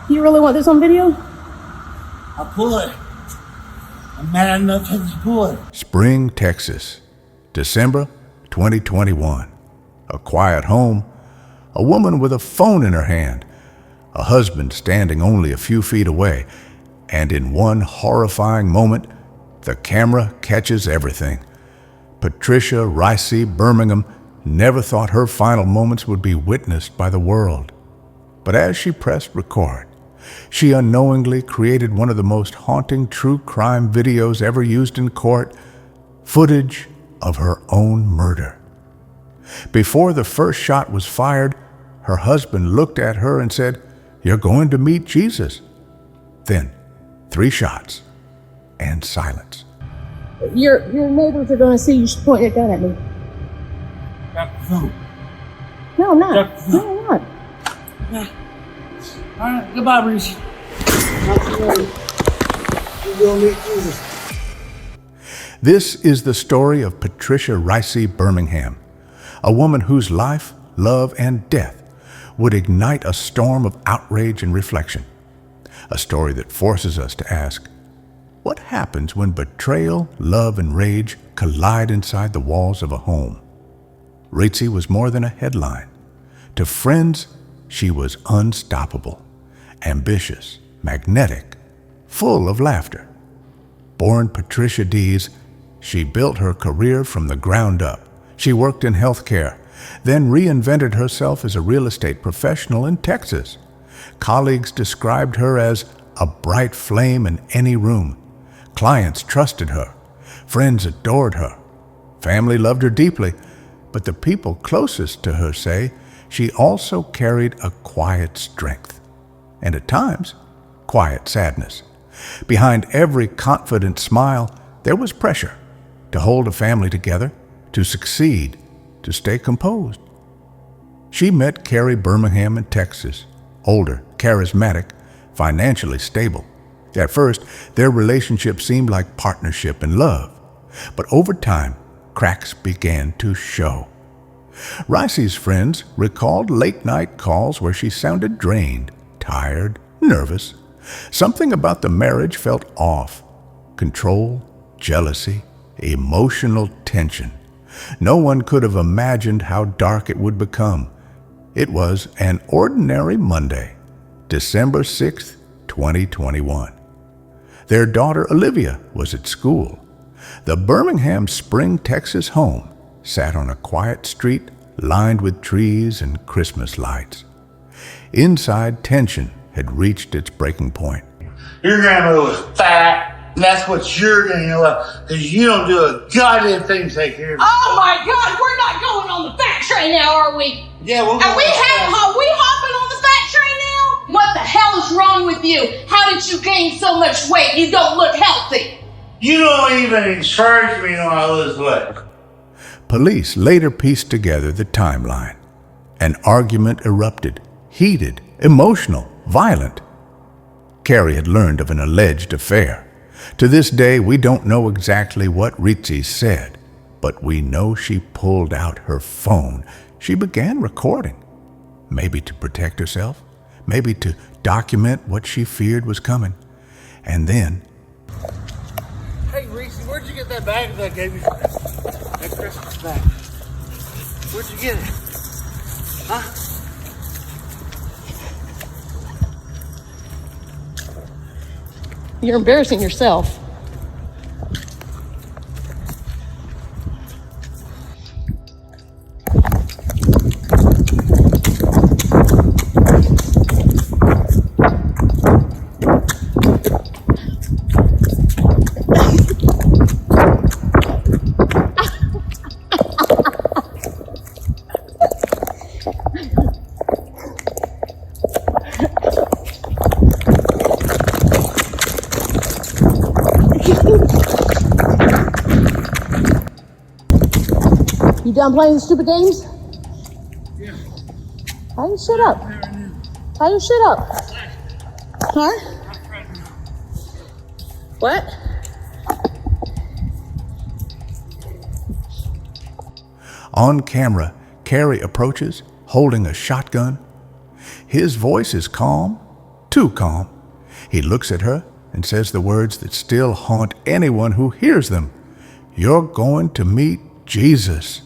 You really want this on video? I'll pull it. I'm mad enough to pull it. Spring, Texas, December 2021. A quiet home, a woman with a phone in her hand, a husband standing only a few feet away, and in one horrifying moment, the camera catches everything. Patricia Rici Birmingham never thought her final moments would be witnessed by the world. But as she pressed record, she unknowingly created one of the most haunting true crime videos ever used in court, footage of her own murder. Before the first shot was fired, her husband looked at her and said, "You're going to meet Jesus." Then, 3 shots and silence. Your neighbors are going to see you pointing a gun at me. Got the phone. No, I'm not. Got the phone. No, I'm not. Yeah. All right, goodbye, Reese. You're going to meet Jesus. This is the story of Patricia Rici Birmingham, a woman whose life, love, and death would ignite a storm of outrage and reflection. A story that forces us to ask, what happens when betrayal, love, and rage collide inside the walls of a home? Rici was more than a headline. To friends, she was unstoppable, ambitious, magnetic, full of laughter. Born Patricia Dees, she built her career from the ground up. She worked in healthcare, then reinvented herself as a real estate professional in Texas. Colleagues described her as a bright flame in any room. Clients trusted her. Friends adored her. Family loved her deeply, but the people closest to her say she also carried a quiet strength, and at times, quiet sadness. Behind every confident smile, there was pressure to hold a family together, to succeed, to stay composed. She met Carrie Birmingham in Texas, older, charismatic, financially stable. At first, their relationship seemed like partnership and love, but over time, cracks began to show. Rici's friends recalled late-night calls where she sounded drained, tired, nervous. Something about the marriage felt off. Control, jealousy, emotional tension. No one could have imagined how dark it would become. It was an ordinary Monday, December 6th, 2021. Their daughter Olivia was at school. The Birmingham Spring, Texas home sat on a quiet street lined with trees and Christmas lights. Inside, tension had reached its breaking point. Your grandmother was fat, and that's what you're going to know because you don't do a goddamn thing to take care of it. Oh my God, we're not going on the fat train now, are we? Yeah, we'll Are we hopping on the fat train now? What the hell is wrong with you? How did you gain so much weight? You don't look healthy. You don't even encourage me when I lose weight. Police later pieced together the timeline. An argument erupted, heated, emotional, violent. Carrie had learned of an alleged affair. To this day, we don't know exactly what Rici said, but we know she pulled out her phone. She began recording, maybe to protect herself, maybe to document what she feared was coming. And then, Hey, Reese, where'd you get that bag that I gave you? That Christmas bag. Where'd you get it? Huh? You're embarrassing yourself. You done playing the stupid games? Yeah. How you shut up? How you shut up? Huh? What? on camera, Carrie approaches, holding a shotgun. His voice is calm, too calm. He looks at her and says the words that still haunt anyone who hears them. You're going to meet Jesus.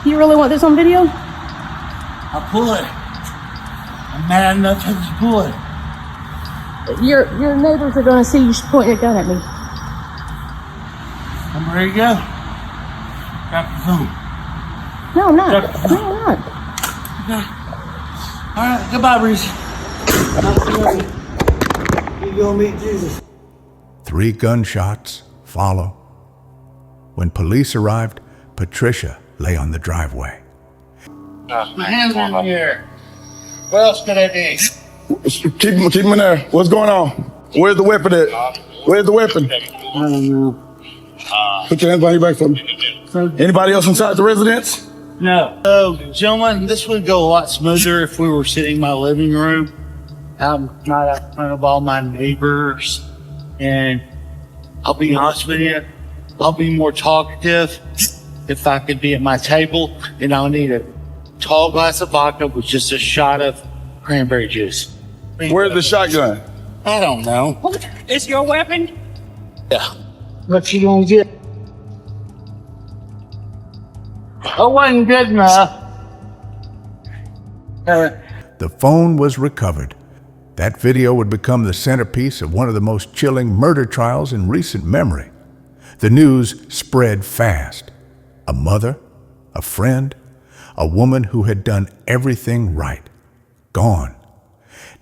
You really want this on video? I'll pull it. I'm mad enough to just pull it. Your neighbors are going to see you pointing a gun at me. I'm ready to go. Drop the phone. No, I'm not. No, I'm not. Okay. All right, goodbye, Reese. You gonna meet Jesus. 3 gunshots follow. When police arrived, Patricia lay on the driveway. My hands in the air. What else could I do? Keep him in there. What's going on? Where's the weapon at? Where's the weapon? I don't know. Put your hands behind your back for me. Anybody else inside the residence? No. So, gentlemen, this would go a lot smoother if we were sitting in my living room. I'm not out in front of all my neighbors. And I'll be honest with you, I'll be more talkative if I could be at my table, and I'll need a tall glass of vodka with just a shot of cranberry juice. Where's the shotgun? I don't know. It's your weapon? Yeah. What you gonna get? Oh, wasn't good enough. The phone was recovered. That video would become the centerpiece of one of the most chilling murder trials in recent memory. The news spread fast. A mother, a friend, a woman who had done everything right, gone.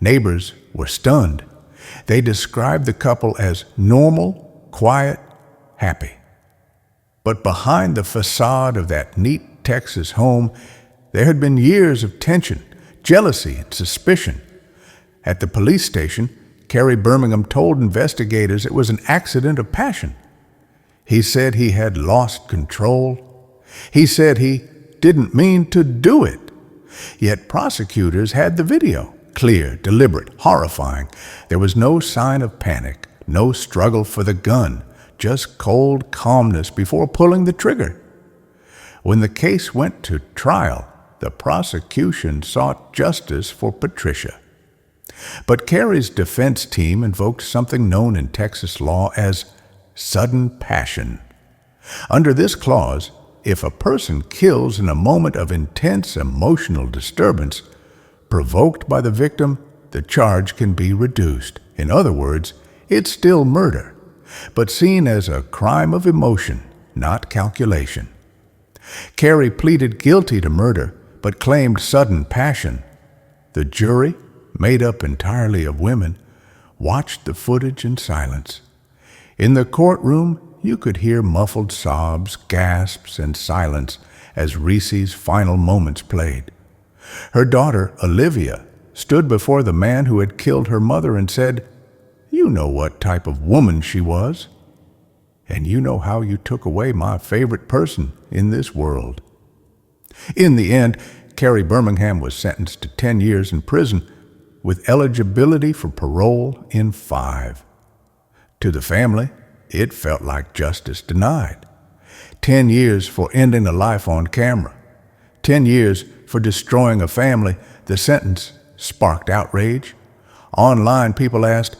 Neighbors were stunned. They described the couple as normal, quiet, happy. But behind the facade of that neat Texas home, there had been years of tension, jealousy, and suspicion. At the police station, Kerry Birmingham told investigators it was an accident of passion. He said he had lost control. He said he didn't mean to do it. Yet prosecutors had the video. Clear, deliberate, horrifying. There was no sign of panic, no struggle for the gun, just cold calmness before pulling the trigger. When the case went to trial, the prosecution sought justice for Patricia. But Kerry's defense team invoked something known in Texas law as sudden passion. Under this clause, if a person kills in a moment of intense emotional disturbance, provoked by the victim, the charge can be reduced. In other words, it's still murder, but seen as a crime of emotion, not calculation. Kerry pleaded guilty to murder, but claimed sudden passion. The jury, made up entirely of women, watched the footage in silence. In the courtroom, you could hear muffled sobs, gasps, and silence as Rici's final moments played. Her daughter, Olivia, stood before the man who had killed her mother and said, "You know what type of woman she was, and you know how you took away my favorite person in this world." In the end, Kerry Birmingham was sentenced to 10 years in prison, with eligibility for parole in 5. To the family, it felt like justice denied. 10 years for ending a life on camera. 10 years for destroying a family. The sentence sparked outrage. Online, people asked,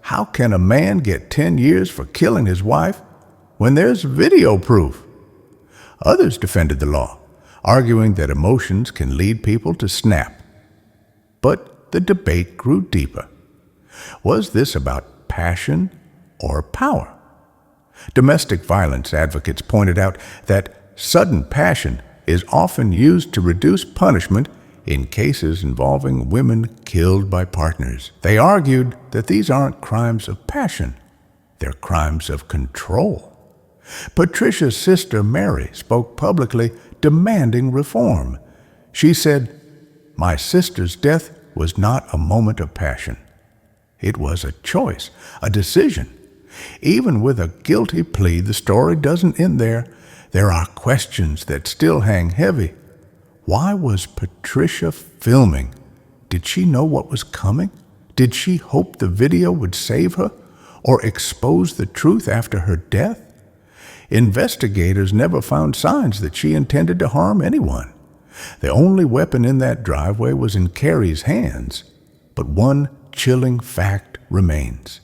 how can a man get 10 years for killing his wife when there's video proof? Others defended the law, arguing that emotions can lead people to snap. But the debate grew deeper. Was this about passion or power? Domestic violence advocates pointed out that sudden passion is often used to reduce punishment in cases involving women killed by partners. They argued that these aren't crimes of passion, they're crimes of control. Patricia's sister Mary spoke publicly demanding reform. She said, "My sister's death was not a moment of passion. It was a choice, a decision." Even with a guilty plea, the story doesn't end there. There are questions that still hang heavy. Why was Patricia filming? Did she know what was coming? Did she hope the video would save her or expose the truth after her death? Investigators never found signs that she intended to harm anyone. The only weapon in that driveway was in Carrie's hands, but one chilling fact remains.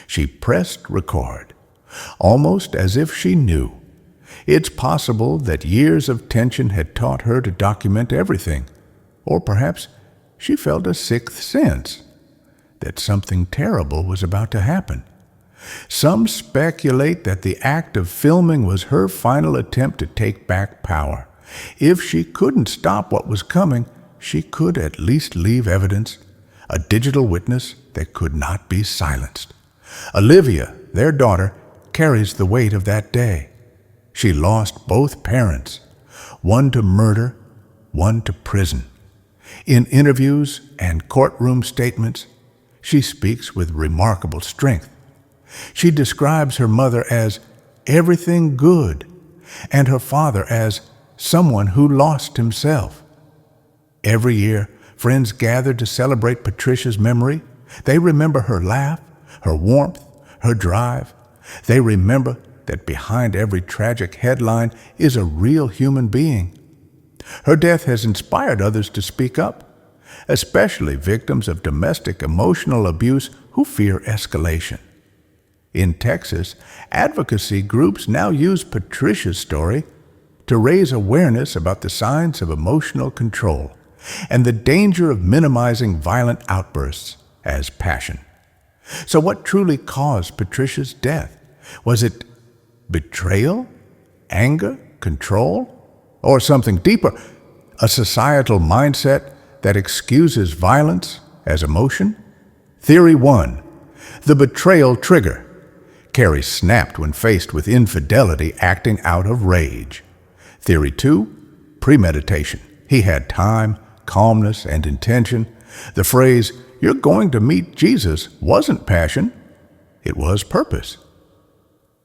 She pressed record, almost as if she knew. It's possible that years of tension had taught her to document everything, or perhaps she felt a sixth sense that something terrible was about to happen. Some speculate that the act of filming was her final attempt to take back power. If she couldn't stop what was coming, she could at least leave evidence, a digital witness that could not be silenced. Olivia, their daughter, carries the weight of that day. She lost both parents, one to murder, one to prison. In interviews and courtroom statements, she speaks with remarkable strength. She describes her mother as everything good and her father as someone who lost himself. Every year, friends gather to celebrate Patricia's memory. They remember her laugh, her warmth, her drive. They remember that behind every tragic headline is a real human being. Her death has inspired others to speak up, especially victims of domestic emotional abuse who fear escalation. In Texas, advocacy groups now use Patricia's story to raise awareness about the signs of emotional control and the danger of minimizing violent outbursts as passion. So what truly caused Patricia's death? Was it betrayal, anger, control, or something deeper, a societal mindset that excuses violence as emotion? Theory 1, the betrayal trigger. Carrie snapped when faced with infidelity, acting out of rage. Theory 2, premeditation. He had time, calmness, and intention. The phrase, "you're going to meet Jesus," wasn't passion, it was purpose.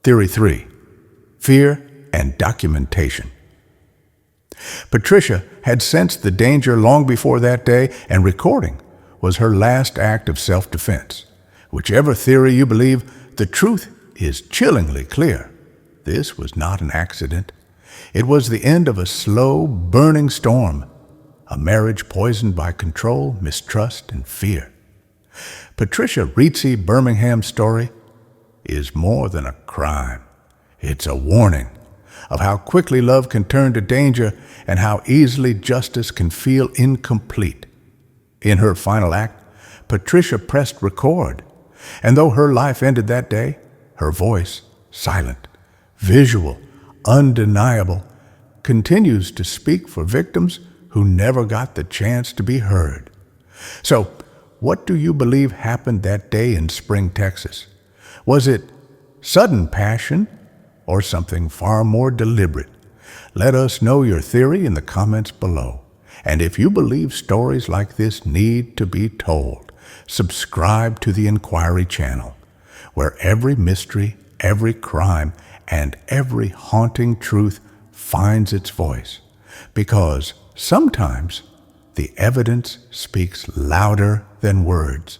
Theory 3, fear and documentation. Patricia had sensed the danger long before that day, and recording was her last act of self-defense. Whichever theory you believe, the truth is chillingly clear. This was not an accident. It was the end of a slow, burning storm, a marriage poisoned by control, mistrust, and fear. Patricia Rici Birmingham's story is more than a crime. It's a warning of how quickly love can turn to danger and how easily justice can feel incomplete. In her final act, Patricia pressed record, and though her life ended that day, her voice, silent, visual, undeniable, continues to speak for victims who never got the chance to be heard. So, what do you believe happened that day in Spring, Texas? Was it sudden passion or something far more deliberate? Let us know your theory in the comments below. And if you believe stories like this need to be told, subscribe to the Inquiry channel, where every mystery, every crime, and every haunting truth finds its voice. Because sometimes the evidence speaks louder than words.